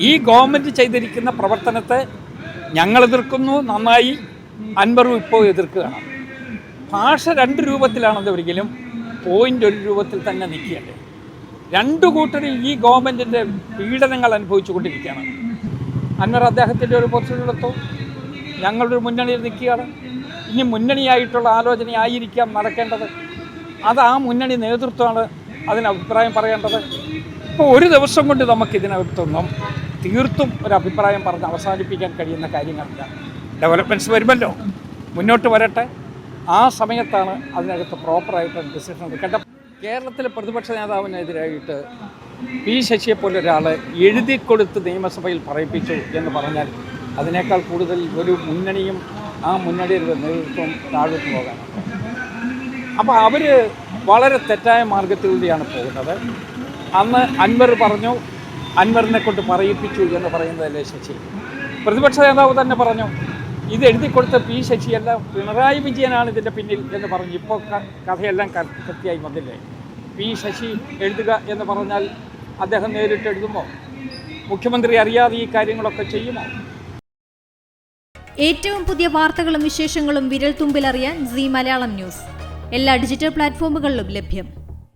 ഈ ഗവൺമെൻറ് ചെയ്തിരിക്കുന്ന പ്രവർത്തനത്തെ ഞങ്ങൾ എതിർക്കുന്നു, നന്നായി. അൻവറും ഇപ്പോൾ എതിർക്കുകയാണ്. ഭാഷ 2 രൂപത്തിലാണെന്ന് ഒരിക്കലും പോയിൻ്റ് 1 രൂപത്തിൽ തന്നെ നിൽക്കുകയല്ലേ. 2 കൂട്ടരും ഈ ഗവൺമെൻറ്റിൻ്റെ പീഡനങ്ങൾ അനുഭവിച്ചു കൊണ്ടിരിക്കുകയാണ്. അൻവർ അദ്ദേഹത്തിൻ്റെ ഒരു പൊസിഷനിലെത്തോ, ഞങ്ങളൊരു മുന്നണിയിൽ നിൽക്കുകയാണ്. ഇനി മുന്നണിയായിട്ടുള്ള ആലോചനയായിരിക്കാം നടക്കേണ്ടത്. അത് ആ മുന്നണി നേതൃത്വമാണ് അതിന് അഭിപ്രായം പറയേണ്ടത്. ഇപ്പോൾ ഒരു ദിവസം കൊണ്ട് നമുക്കിതിനകത്തൊന്നും തീർത്തും ഒരു അഭിപ്രായം പറഞ്ഞ് അവസാനിപ്പിക്കാൻ കഴിയുന്ന കാര്യങ്ങളില്ല. ഡെവലപ്മെൻറ്റ്സ് വരുമല്ലോ, മുന്നോട്ട് വരട്ടെ. ആ സമയത്താണ് അതിനകത്ത് പ്രോപ്പറായിട്ട് ഡിസിഷൻ എടുക്കേണ്ടത്. കേരളത്തിലെ പ്രതിപക്ഷ നേതാവിനെതിരായിട്ട് പി ശശിയെ പോലൊരാൾ എഴുതി കൊടുത്ത് നിയമസഭയിൽ പറയിപ്പിച്ചു എന്ന് പറഞ്ഞാൽ അതിനേക്കാൾ കൂടുതൽ ഒരു മുന്നണിയും ആ മുന്നണിയുടെ നേതൃത്വം താഴോട്ട് പോകാനാണ്. അപ്പോൾ അവർ വളരെ തെറ്റായ മാർഗത്തിലൂടെയാണ് പോകുന്നത്. അന്ന് അൻവർ പറഞ്ഞു, അൻവറിനെ കൊണ്ട് പറയിപ്പിച്ചു എന്ന് പറയുന്നതല്ലേ ശശി. പ്രതിപക്ഷ നേതാവ് തന്നെ പറഞ്ഞു ഇത് എഴുതി കൊടുത്ത പി ശശിയല്ല, പിണറായി വിജയനാണ് ഇതിൻ്റെ പിന്നിൽ എന്ന് പറഞ്ഞു. ഇപ്പോൾ കഥയെല്ലാം കൃത്യമായി വന്നില്ലേ. പി ശശി എഴുതുക എന്ന് പറഞ്ഞാൽ അദ്ദേഹം നേരിട്ട് എഴുതുമോ? മുഖ്യമന്ത്രി അറിയാതെ ഈ കാര്യങ്ങളൊക്കെ ചെയ്യുമോ? ഏറ്റവും പുതിയ വാർത്തകളും വിശേഷങ്ങളും വിരൽ തുമ്പിലറിയാൻ സീ മലയാളം ന്യൂസ് എല്ലാ ഡിജിറ്റൽ പ്ലാറ്റ്ഫോമുകളിലും ലഭ്യം.